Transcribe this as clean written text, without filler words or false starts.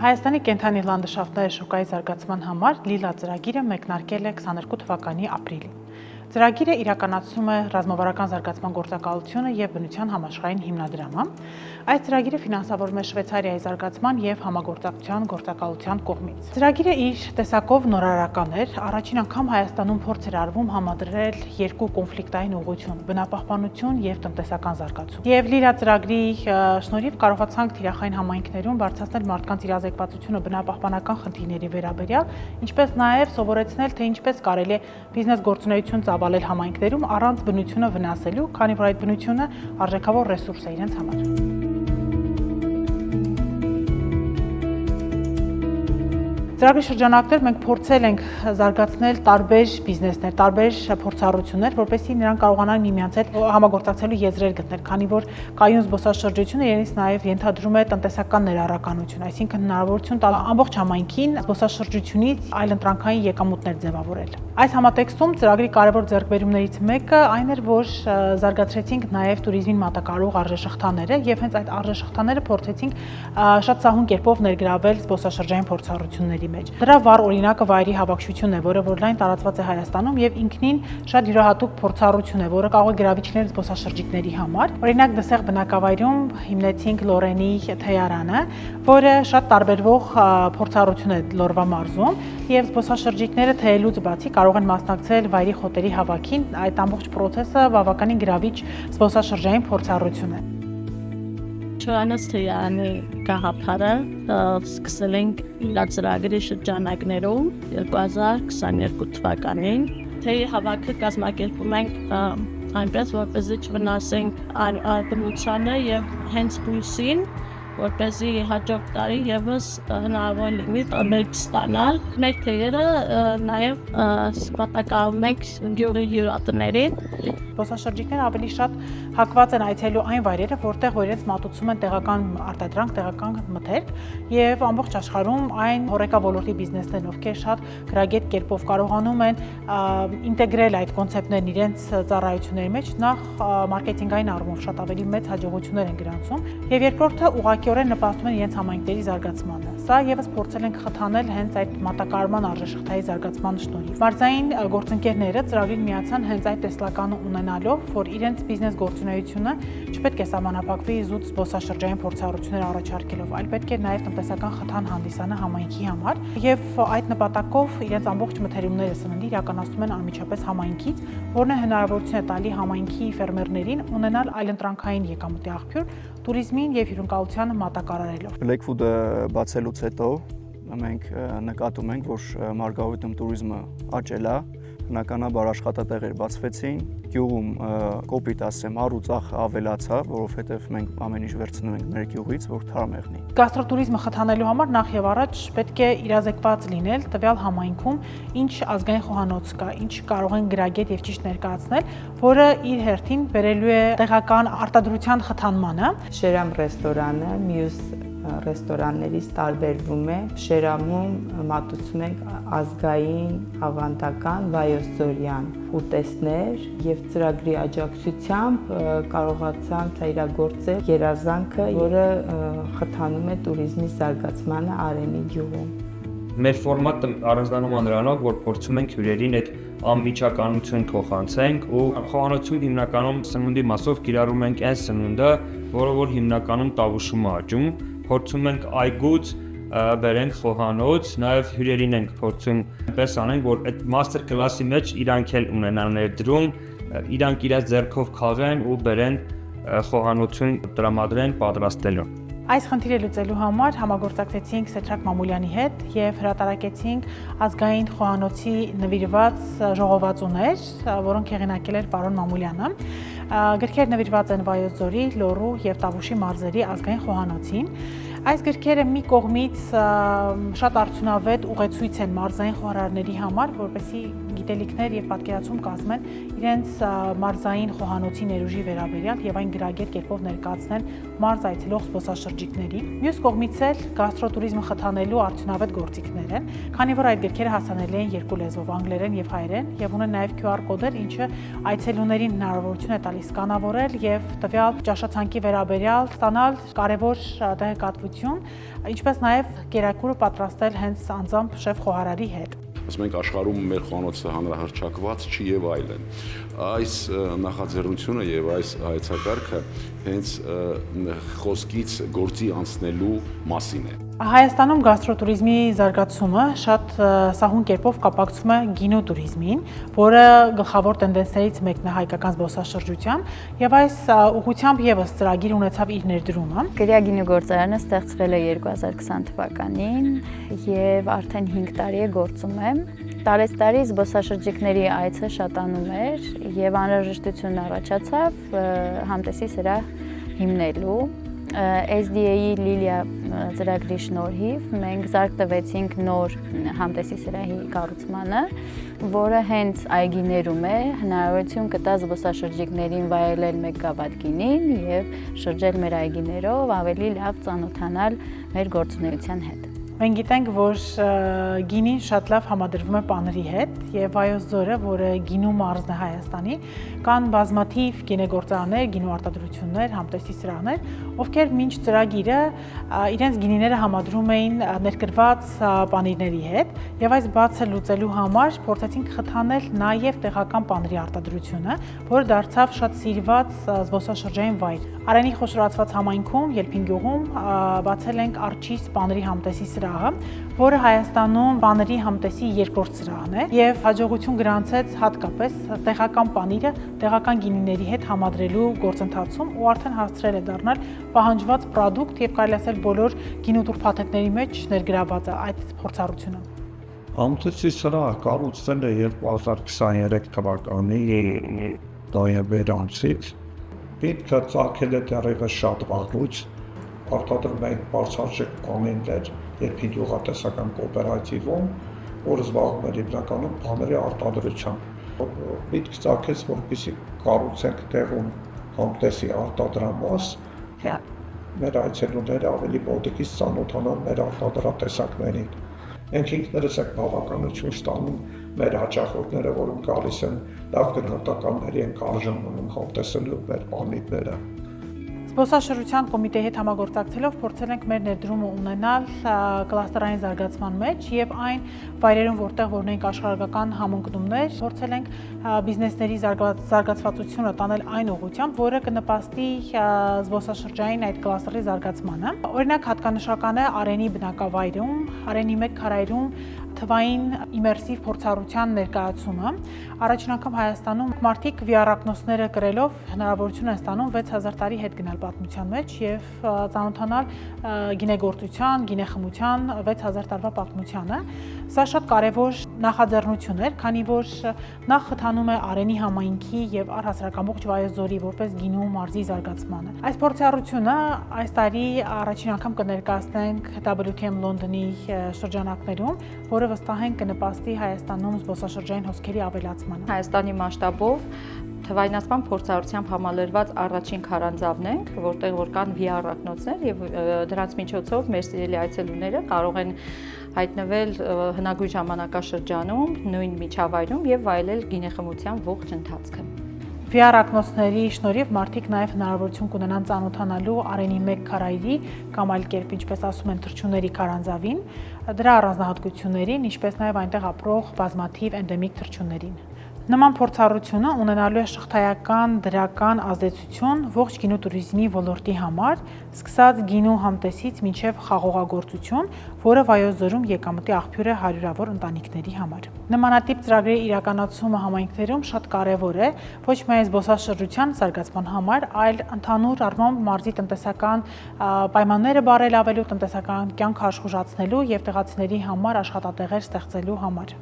Հայաստանի կենդանի լանդշաֆտների շուկայի զարգացման համար Լիլա ծրագիրը մեկնարկել է 22 թվականի ապրիլին։ Ծրագիրը իրականացնում է ռազմավարական զարգացման գործակալությունը եւ բնության համաշխարհային հիմնադրամը։ Այս ծրագիրը ֆինանսավորվում է Շվեյցարիայի զարգացման եւ համագործակցության գործակալության կողմից։ Ծրագիրը իր տեսակով նորարարական էր, առաջին անգամ Հայաստանում փորձ էր արվում համադրել երկու կոնֆլիկտային ուղղություն՝ բնապահպանություն եւ տնտեսական զարգացում։ Եվ Լիլա ծրագրի շնորհիվ կարողացանք թիրախային համայնքներում բարձրացնել մարդկանց իրազեկվածությունը բնապահպանական խնդիրների վերաբերյալ, ինչպես նաեւ սովորեցնել, թե ինչպես կարելի է բիզնես գործունեություն ծավալել համայնքներում առանց բնությունը վնասելու, քանի որ այդ բնությունը արժեքավոր ռեսուրս է իրենց համար։ Ծրագրի շրջանակներ մենք փորձել ենք զարգացնել տարբեր բիզնեսներ, տարբեր փորձառություններ, որպեսզի նրանք կարողանան միմյանց հետ համագործակցելու եզրեր գտնել, քանի որ կայուն զբոսաշրջությունը իրենից նաև ենթադրում է տնտեսական ներառականություն, այսինքն հնարավորություն տալ ամբողջ համայնքին զբոսաշրջությունից այլընտրանքային եկամուտներ ձևավորել։ Այս համատեքստում ծրագրի կարևոր ձեռքբերումներից մեկը այն էր, որ զարգացրեցինք նաև туриզմին մատակարարող արժեշղթաները եւ հենց այդ արժեշղթաները փորձեցինք շատ սահուն կերպով ներգրավել զբոսաշրջային փորձառությունների մեջ։ Դրա վառ օրինակը վայրի հավաքչությունն է, որը որ լայն տարածված է Հայաստանում եւ ինքնին շատ յուրահատուկ փորձառություն է, որը կարող է գրավիչներ զբոսաշրջիկների համար։ Օրինակ դսեղ բնակավայրում հիմնեցինք Լորենի թեյարանը, որը շատ տարբերվող փորձառություն է Լորվա մարզում եւ զբոսաշրջիկները թեյելուց բացի կարող են մասնակցել վայրի խոտերի հավաքին, այդ ամբողջ process-ը բավականին գրավիչ զբոսաշրջային փորձառություն է։ Չորանոց թեյարանի գաղափարը սկսել ենք իր ծրագրի շրջանակներում 2022 թվականին։ Թեյի հավաքը կազմակերպում ենք այնպես, որպեսզի չվնասենք բնությանը եւ հենց բույսին, որպեսզի հաջորդ տարի եւս հնարավոր լինի մեկ ստանալ։ Մեր թեյերը նաեւ սպատակալում ենք գյուղի հյուրատներին։ Զբոսաշրջիկները ավելի շատ հակված են այցելելու այն վայրերը, որտեղ իրենց մատուցում են տեղական արտադրանք, տեղական մթերք եւ ամբողջ աշխարհում այն հորեկա ոլորտի բիզնեսներն, ովքեր շատ գրագետ կերպով կարողանում են ինտեգրել այդ կոնցեպտներն իրենց ծառայությունների մեջ, նախ մարքեթինգային առումով շատ ավելի մեծ հաջողություններ են գրանցում եւ երկրորդը ուղղակիորեն նպաստում են իրենց համայնքների զարգացմանը։ Սա եւս փորձել ենք խթանել հենց այդ մատակարարման արժեշղթայի զարգացման շնորհիվ։ Մարզային գործընկերները ծրագրին միացան հենց այդ տեսլականը ունենալով, որ իրենց բիզնես գործունեությունը չպետք է սահմանափակվի զուտ զբոսաշրջային փորձառություններ առաջարկելով, այլ պետք է նաև տնտեսական խթան հանդիսանա համայնքի համար, եւ այդ նպատակով իրենց ամբողջ մթերումները սննդի իրականացնում են անմիջապես համայնքից, որն է հնարավորություն է տալի համայնքի ֆերմերներին ունենալ այլընտրանքային եկամուտի աղբյուր туриզմին եւ հյուրընկալությանը մատակարարելով։ Black Food-ը բացելուց հետո մենք նկատում ենք, որ Մարգարիտում туриզմը աճել է, բնականաբար աշխատատեղեր բացվեցին, գյուղում կոպիտ ասեմ առուծախ ավելացավ, որովհետև մենք ամեն ինչ վերցնում ենք մեր գյուղից, որ թարմ եղնի։ Գաստրոտուրիզմը խթանելու համար նախ եւ առաջ պետք է իրազեկված լինել տվյալ համայնքում, ինչ ազգային խոհանոց կա, ինչ կարող են գրագետ եւ ճիշտ ներկայացնել, որը իր հերթին բերելու է տեղական արտադրության խթանմանը։ Շերամ ռեստորանը մյուս ռեստորաններից տարբերվում է։ Շերամում մատուցում ենք ազգային, ավանդական, վայոցորյան ուտեստներ եւ ծրագրի աջակցությամբ կարողացանք իրագործել երազանքը, որը խթանում է туриզմի զարգացմանը Արենի գյուղում։ Մեր ֆորմատը առանձնանում է նրանով, որ փորձում ենք հյուրերին այդ անմիջականություն փոխանցենք ու խոհանոցում հիմնականում սնունդի մասով կիրառում ենք այն սնունդը, որը որ հիմնականում տավուշում է աճում, փորձում ենք այգուց բերենք խոհանոց, նաև հյուրերին ենք փորձում այնպես անենք, որ այդ մաստեր կլասի մեջ իրանք էլ ունենան ներդրում, իրանք իրենց ձեռքով քաղեն ու բերեն խոհանոցին տրամադրեն պատրաստելու։ Այս խնդիրը լուծելու համար համագործակցեցինք Սեդրակ Մամուլյանի հետ եւ հրատարակեցինք ազգային խոհանոցի նվիրված ժողովածուներ, որոնք հեղինակել էր պարոն Մամուլյանը։ Գրքեր նվիրված են Վայոց ձորի, Լոռու եւ Տավուշի մարզերի ազգային խոհանոցին։ Այս գրքերը մի կողմից շատ արդյունավետ ուղեցույց են մարզային խոհարարների համար, որպեսզի գիտելիքներ եւ պատկերացում կազմեն իրենց մարզային խոհանոցի ներուժի վերաբերյալ եւ այն գրագետ կերպով ներկայացնեն մարզ այցելող զբոսաշրջիկներին։ Մյուս կողմից էլ գաստրոտուրիզմը խթանելու արդյունավետ գործիքներ են, քանի որ այդ գրքերը հասանելի են երկու լեզվով՝ անգլերեն եւ հայերեն, եւ ունեն նաեւ QR կոդեր, ինչը այցելուներին հնարավորություն է տալիս սկանավորել եւ տվյալ ճաշացանկի վերաբերյալ ստանալ կարևոր տեղեկատվություն, ինչպես նաեւ կերակուրը պատրաստել հենց անձամբ շեֆ խոհարարի հետ։ Ասում ենք աշխարհում մեր խոհանոցը հանրահռչակված չի եւ այլն։ Այս նախաձեռնությունը եւ այս հայեցակարգը հենց խոսքից գործի անցնելու մասին է։ Հայաստանում գաստրոտուրիզմի զարգացումը շատ սահուն կերպով կապակցվում է գինու տուրիզմին, որը գլխավոր տենդենսներից մեկն է հայկական զբոսաշրջության, եւ այս ուղղությամբ եւս ծրագիր ունեցավ իր ներդրումը։ Կրիա գինու գործարանը ստեղծվել է 2020 թվականին եւ արդեն 5 տարի է գործում է։ Տարեստարի զբոսաշրջիկների այցը շատանում էր եւ անհրաժեշտություն առաջացավ համտեսի սրահ հիմնելու։ SDA-ի Լիլիա ծրագրի շնորհիվ մենք զարկ տվեցինք նոր համտեսի սրահի կառուցմանը, որը հենց այգիներում է, հնարավորություն կտա զբոսաշրջիկներին վայելել մեկ գավաթ գինին եւ շրջել մեր այգիներով, ավելի լավ ծանոթանալ մեր գործունեության հետ։ Մենք գիտենք, որ գինին շատ լավ համադրվում է պաների հետ եւ Վայոց ձորը, որը գինու մարզն է Հայաստանի, կան բազմաթիվ գինեգործարաններ, գինու արտադրություններ, համտեսի սրահներ, ովքեր մինչ ծրագիրը իրենց գինիները համադրում էին ներկրված պանիրների հետ եւ այս բացը լուծելու համար փորձեցինք խթանել նաեւ տեղական պանիրի արտադրությունը, որը դարձավ շատ սիրված զբոսաշրջային վայր։ Արենի խոշորացված համայնքում, Ելփին գյուղում բացել ենք Արջիս պանիրի համտեսի սրահը, որը Հայաստանում պաների համտեսի երկրորդ սրահն է եւ հաջողություն գրանցեց հատկապես տեղական պանիրը տեղական գինիների հետ համադրելու գործընթացում ու արդեն հասցրել է դառնալ պահանջված պրոդուկտ եւ կարելի ասել բոլոր գինուտուր փաթեթների մեջ ներգրաված է այդ փորձառությունը։ Համտեսի սրահը կառուցվել է 2023 թվականի նոյեմբեր ամսից։ Պետքը ծագել է դեռևս շատ վաղուց, արտադրում ենք բարձրաճեք պանիրներ Ելփին գյուղատնտեսական կոոպերատիվում, որը զբաղվում է հիմնականում պաների արտադրությամբ։ Պետք ծագեց, որպեսզի կառուցենք տեղում համտեսի արտադրամաս, մեր այցելուները ավելի մոտիկից ծանոթանան մեր արտադրատեսակներին։ Մենք ինքներս ենք բավականություն ստանում մեր հաճախորդները, որոնք գալիս են լավ գնահատականների են արժանանում համտեսելու մեր պանիրները։ Զբոսաշրջության կոմիտեի հետ համագործակցելով փորձել ենք մեր ներդրումը ունենալ կլաստերային զարգացման մեջ եւ այն վայրերում, որտեղ ունենք աշխարհական համընկնումներ, փորձել ենք բիզնեսների զարգացվածությունը տանել այն ուղղությամբ, որը կնպաստի զբոսաշրջային այդ կլաստերի զարգացմանը։ Օրինակ հատկանշական է Արենի բնակավայրում, Արենի 1 քարայրում թվային իմերսիվ փորձառության ներկայացումը։ Առաջին անգամ Հայաստանում մարդիկ VR-ակնոցները կրելով հնարավորություն են ստանում 6000 տարի հետ գնալ պատմության մեջ եւ ծանոթանալ գինեգործության, գինեխմության 6000 տարվա պատմությանը։ Սա շատ կարևոր նախաձեռնություն էր, քանի որ նախ խթանում է Արենի համայնքի եւ առհասարակ ամբողջ Վայոց ձորի որպես գինու մարզի զարգացմանը։ Այս փորձառությունը այս տարի առաջին անգամ կներկայացնենք WTM Լոնդոնի շրջանակներում, որը վստահ ենք կնպաստի Հայաստանում զբոսաշրջային հոսքերի ավելացմանը։ Հայաստանի մասշտաբով թվայնացման փորձառությամբ համալրված առաջին քարանձավն ենք, որտեղ որ կան VR-ակնոցներ եւ դրանց միջոցով մեր սիրելի այցելուները կարող են հայտնվել հնագույն ժամանակաշրջանում, նույն միջավայրում եւ վայելել գինեխմության ողջ ընթացքը։ VR-ակնոցների շնորհիվ մարդիկ նաև հնարավորություն կունենան ծանոթանալու Արենի 1 քարայրի կամ այլ կերպ, ինչպես ասում են, թռչունների քարանձավին, դրա առանձնահատկություններին, ինչպես նաև այնտեղ ապրող բազմաթիվ էնդեմիկ թռչուններին։ Նման փորձառությունը ունենալու է շղթայական դրական ազդեցություն ողջ գինու տուրիզմի ոլորտի համար, սկսած գինու համտեսից մինչև խաղողագործություն, որը Վայոց ձորում եկամտի աղբյուր է հարյուրավոր ընտանիքների համար։ Նմանատիպ ծրագրերի իրականացումը համայնքներում շատ կարևոր է ոչ միայն զբոսաշրջության զարգացման համար, այլ ընդհանուր առմամբ մարզի տնտեսական պայմանները բարելավելու, տնտեսական կյանքը աշխուժացնելու եւ տեղացիների համար աշխատատեղեր ստեղծելու համար։